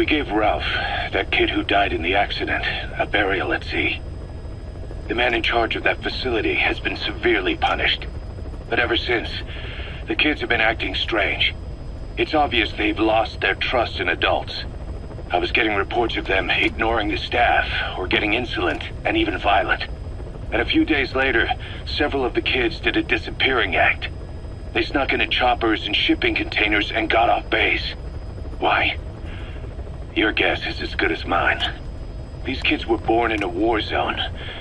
We gave Ralph, that kid who died in the accident, a burial at sea. The man in charge of that facility has been severely punished. But ever since, the kids have been acting strange. It's obvious they've lost their trust in adults. I was getting reports of them ignoring the staff, or getting insolent, and even violent. And a few days later, several of the kids did a disappearing act. They snuck into choppers and shipping containers and got off base. Why? Your guess is as good as mine. These kids were born in a war zone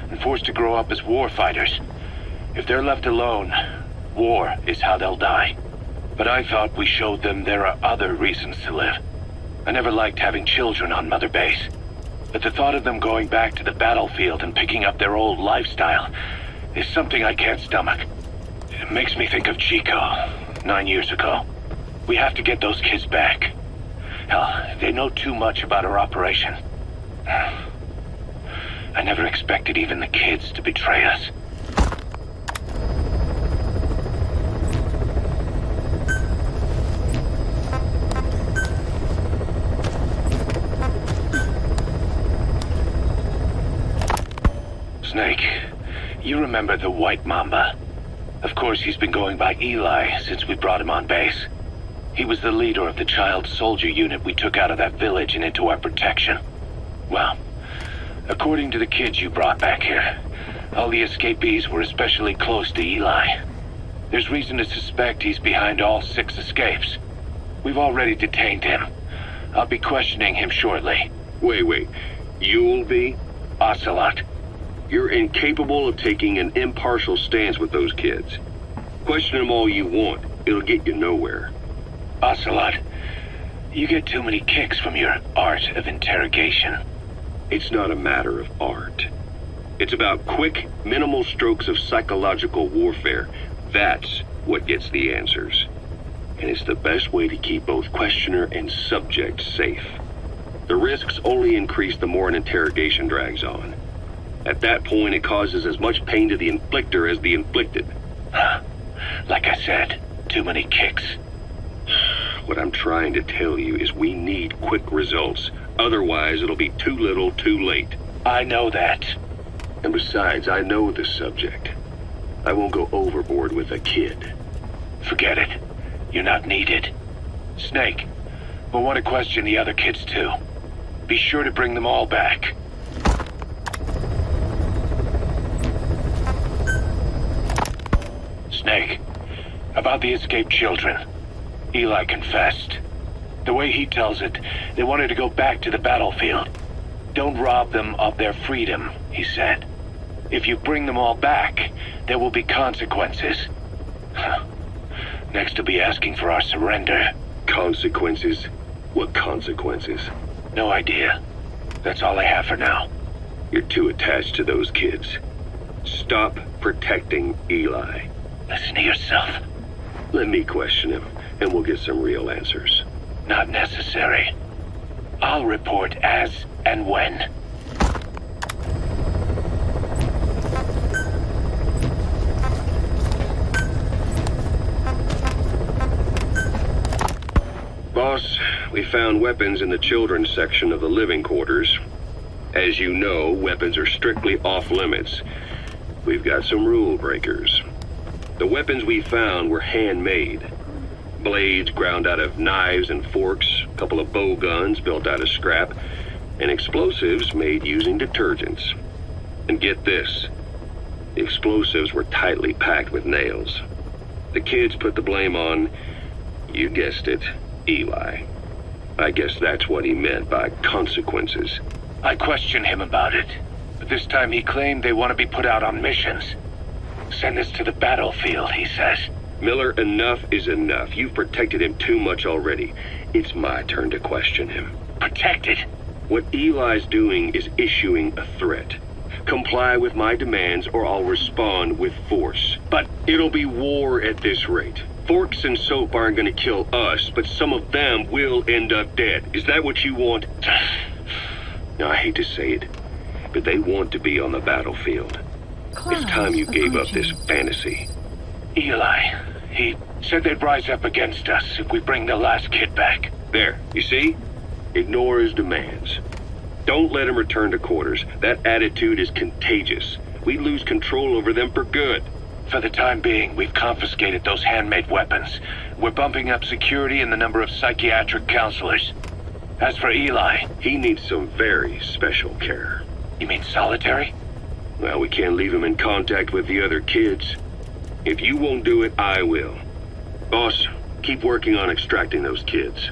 and forced to grow up as war fighters. If they're left alone, war is how they'll die. But I thought we showed them there are other reasons to live. I never liked having children on Mother Base. But the thought of them going back to the battlefield and picking up their old lifestyle is something I can't stomach. It makes me think of Chico, 9 years ago. We have to get those kids back. Hell, they know too much about our operation. I never expected even the kids to betray us. Snake, you remember the White Mamba? Of course, he's been going by Eli since we brought him on base. He was the leader of the child soldier unit we took out of that village and into our protection. Well, according to the kids you brought back here, all the escapees were especially close to Eli. There's reason to suspect he's behind all 6 escapes. We've already detained him. I'll be questioning him shortly. Wait. You'll be? Ocelot. You're incapable of taking an impartial stance with those kids. Question them all you want. It'll get you nowhere. Ocelot, you get too many kicks from your art of interrogation. It's not a matter of art. It's about quick, minimal strokes of psychological warfare. That's what gets the answers. And it's the best way to keep both questioner and subject safe. The risks only increase the more an interrogation drags on. At that point, it causes as much pain to the inflictor as the inflicted. Like I said, too many kicks. What I'm trying to tell you is we need quick results. Otherwise, it'll be too little, too late. I know that. And besides, I know the subject. I won't go overboard with a kid. Forget it. You're not needed. Snake, we'll want to question the other kids too. Be sure to bring them all back. Snake, about the escaped children. Eli confessed. The way he tells it, they wanted to go back to the battlefield. Don't rob them of their freedom, he said. If you bring them all back, there will be consequences. Next, he'll be asking for our surrender. Consequences? What consequences? No idea. That's all I have for now. You're too attached to those kids. Stop protecting Eli. Listen to yourself. Let me question him, and we'll get some real answers. Not necessary. I'll report as and when. Boss, we found weapons in the children's section of the living quarters. As you know, weapons are strictly off limits. We've got some rule breakers. The weapons we found were handmade. Blades ground out of knives and forks, a couple of bow guns built out of scrap, and explosives made using detergents. And get this, the explosives were tightly packed with nails. The kids put the blame on, you guessed it, Eli. I guess that's what he meant by consequences. I questioned him about it, but this time he claimed they want to be put out on missions. Send us to the battlefield, he says. Miller, enough is enough. You've protected him too much already. It's my turn to question him. Protected? What Eli's doing is issuing a threat. Comply with my demands or I'll respond with force. But it'll be war at this rate. Forks and soap aren't gonna kill us, but some of them will end up dead. Is that what you want? Now, I hate to say it, but they want to be on the battlefield. It's time you gave up this fantasy. Eli, he said they'd rise up against us if we bring the last kid back. There, you see? Ignore his demands. Don't let him return to quarters. That attitude is contagious. We lose control over them for good. For the time being, we've confiscated those handmade weapons. We're bumping up security and the number of psychiatric counselors. As for Eli... He needs some very special care. You mean solitary? Well, we can't leave him in contact with the other kids. If you won't do it, I will. Boss, keep working on extracting those kids.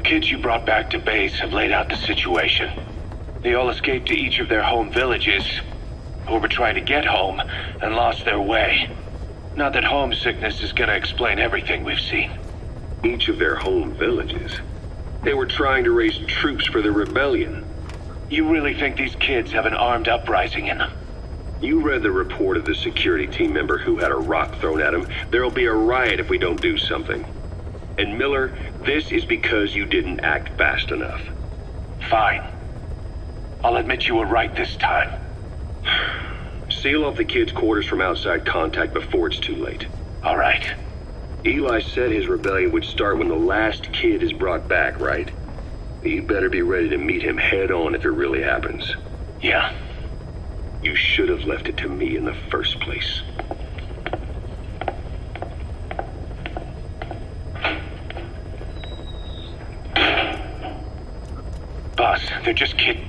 kids you brought back to base have laid out the situation. They all escaped to each of their home villages, or were trying to get home, and lost their way. Not that homesickness is gonna explain everything we've seen. Each of their home villages? They were trying to raise troops for the rebellion. You really think these kids have an armed uprising in them? You read the report of the security team member who had a rock thrown at him. There'll be a riot if we don't do something. And Miller, this is because you didn't act fast enough. Fine. I'll admit you were right this time. Seal off the kids' quarters from outside contact before it's too late. All right. Eli said his rebellion would start when the last kid is brought back, right? You better be ready to meet him head on if it really happens. Yeah. You should have left it to me in the first place. Boss, they're just kids.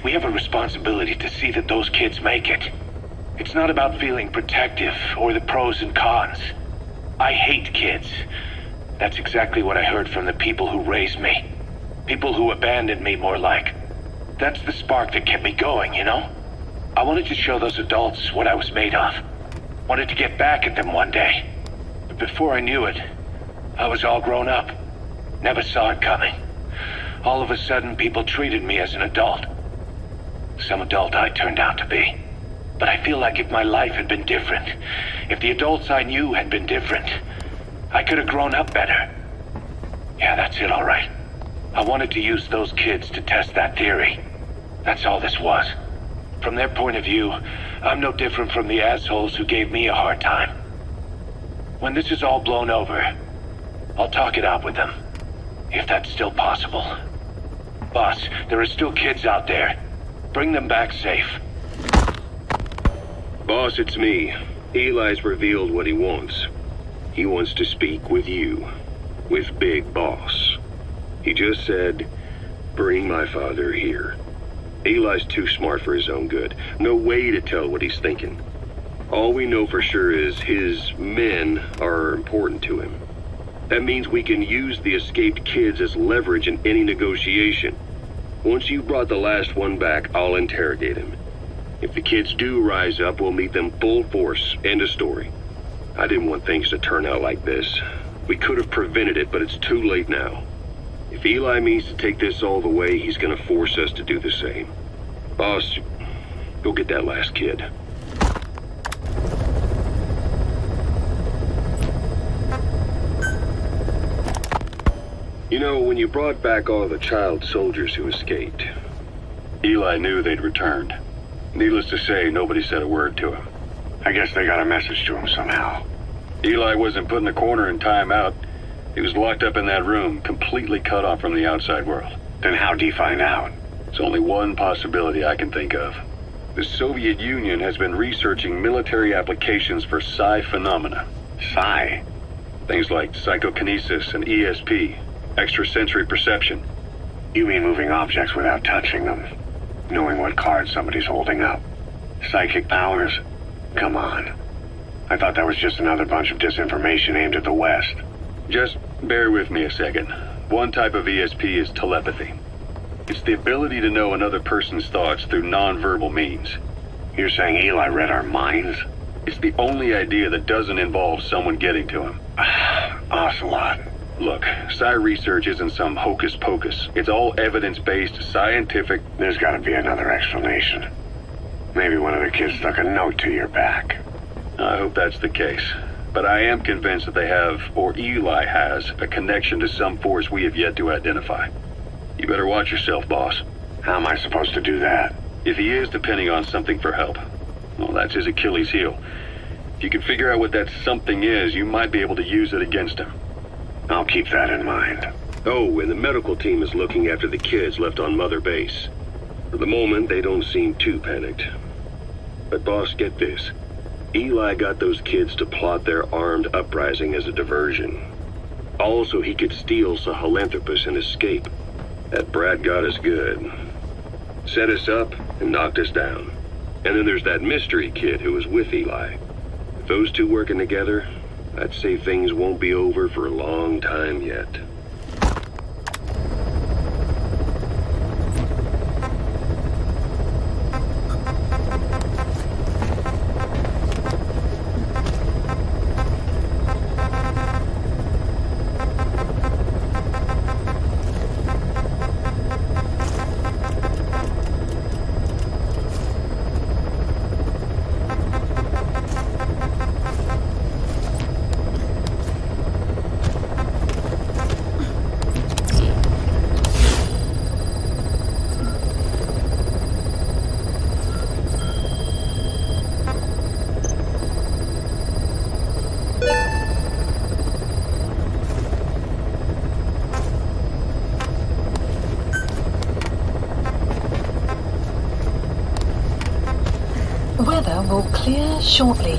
We have a responsibility to see that those kids make it. It's not about feeling protective or the pros and cons. I hate kids. That's exactly what I heard from the people who raised me. People who abandoned me, more like. That's the spark that kept me going, you know? I wanted to show those adults what I was made of. Wanted to get back at them one day. But before I knew it, I was all grown up. Never saw it coming. All of a sudden, people treated me as an adult. Some adult I turned out to be. But I feel like if my life had been different, if the adults I knew had been different, I could have grown up better. Yeah, that's it, all right. I wanted to use those kids to test that theory. That's all this was. From their point of view, I'm no different from the assholes who gave me a hard time. When this is all blown over, I'll talk it out with them. If that's still possible. Boss, there are still kids out there. Bring them back safe. Boss, it's me. Eli's revealed what he wants. He wants to speak with you. With Big Boss. He just said, bring my father here. Eli's too smart for his own good. No way to tell what he's thinking. All we know for sure is his men are important to him. That means we can use the escaped kids as leverage in any negotiation. Once you've brought the last one back, I'll interrogate him. If the kids do rise up, we'll meet them full force. End of story. I didn't want things to turn out like this. We could have prevented it, but it's too late now. If Eli means to take this all the way, he's gonna force us to do the same. Boss, go get that last kid. You know, when you brought back all the child soldiers who escaped, Eli knew they'd returned. Needless to say, nobody said a word to him. I guess they got a message to him somehow. Eli wasn't put in a corner in timeout. He was locked up in that room, completely cut off from the outside world. Then how'd he find out? There's only one possibility I can think of. The Soviet Union has been researching military applications for psi phenomena. Psi? Things like psychokinesis and ESP, extrasensory perception. You mean moving objects without touching them? Knowing what card somebody's holding up? Psychic powers? Come on. I thought that was just another bunch of disinformation aimed at the West. Just bear with me a second. One type of ESP is telepathy. It's the ability to know another person's thoughts through non-verbal means. You're saying Eli read our minds? It's the only idea that doesn't involve someone getting to him. Ocelot. Look, psi research isn't some hocus pocus. It's all evidence-based, scientific... There's gotta be another explanation. Maybe one of the kids stuck a note to your back. I hope that's the case. But I am convinced that they have, or Eli has, a connection to some force we have yet to identify. You better watch yourself, boss. How am I supposed to do that? If he is depending on something for help, well, that's his Achilles heel. If you can figure out what that something is, you might be able to use it against him. I'll keep that in mind. Oh, and the medical team is looking after the kids left on Mother Base. For the moment, they don't seem too panicked. But boss, get this. Eli got those kids to plot their armed uprising as a diversion. Also, he could steal sahelanthropus and escape. That brat got us good. Set us up and knocked us down. And then there's that mystery kid who was with Eli. With those two working together, I'd say things won't be over for a long time yet. Weather will clear shortly.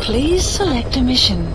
Please select a mission.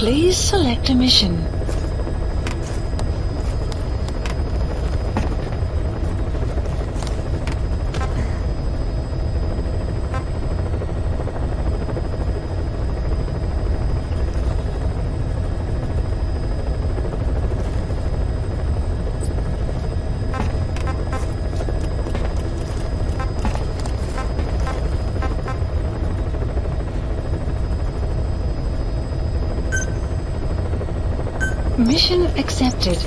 Please select a mission. Mission accepted.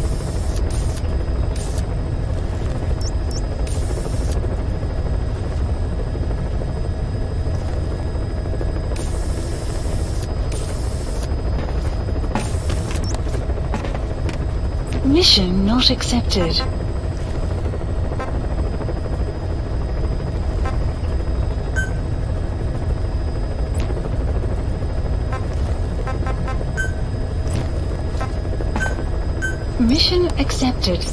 Mission not accepted. Mission accepted.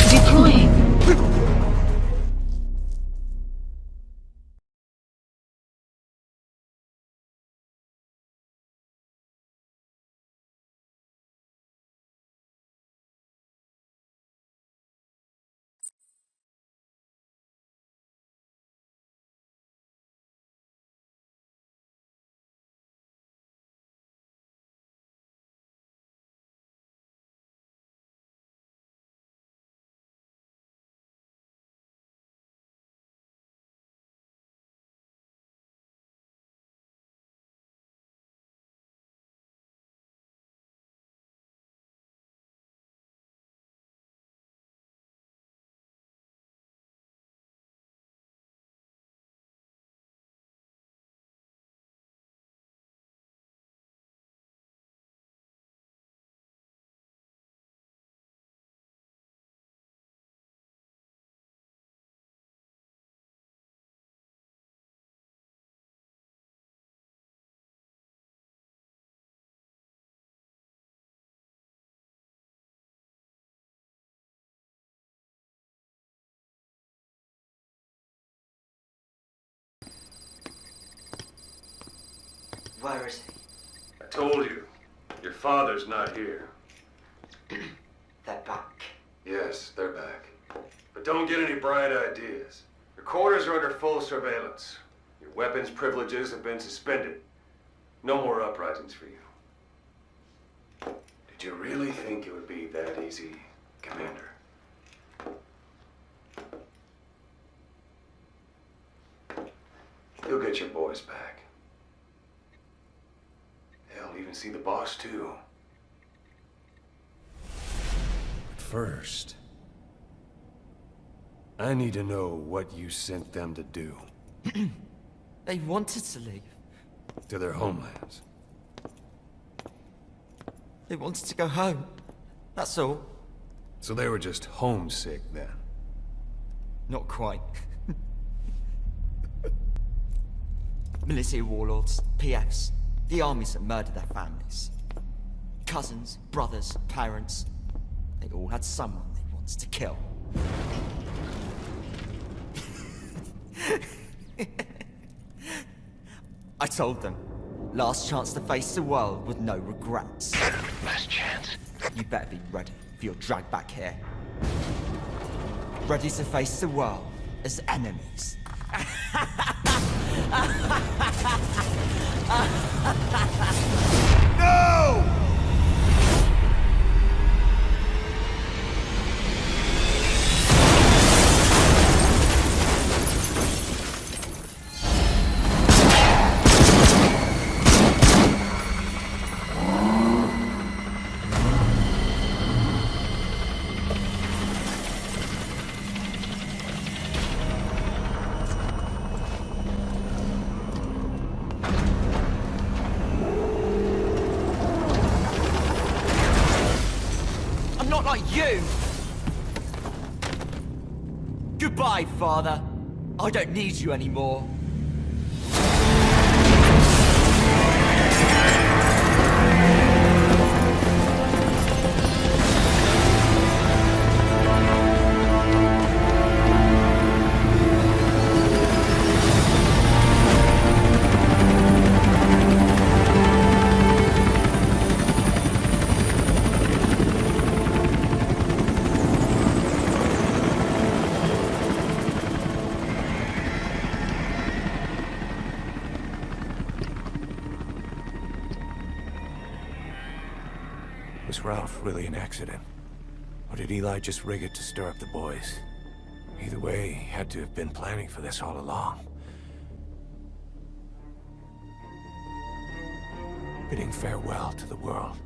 Deploying. Where is I told you. Your father's not here. he? They're back. Yes, they're back. But don't get any bright ideas. Your quarters are under full surveillance. Your weapons privileges have been suspended. No more uprisings for you. Did you really think it would be that easy, Commander? You'll get your boys back. Hell, even see the boss, too. First, I need to know what you sent them to do. They wanted to leave. To their homelands. They wanted to go home. That's all. So they were just homesick then. Not quite. Military warlords, PFs, the armies that murdered their families. Cousins, brothers, parents. They all had someone they wanted to kill. I told them, last chance to face the world with no regrets. Last chance? You better be ready for your drag back here. Ready to face the world as enemies. No! you! Goodbye, Father. I don't need you anymore. Was Ralph really an accident? Or did Eli just rig it to stir up the boys? Either way, he had to have been planning for this all along. Bidding farewell to the world.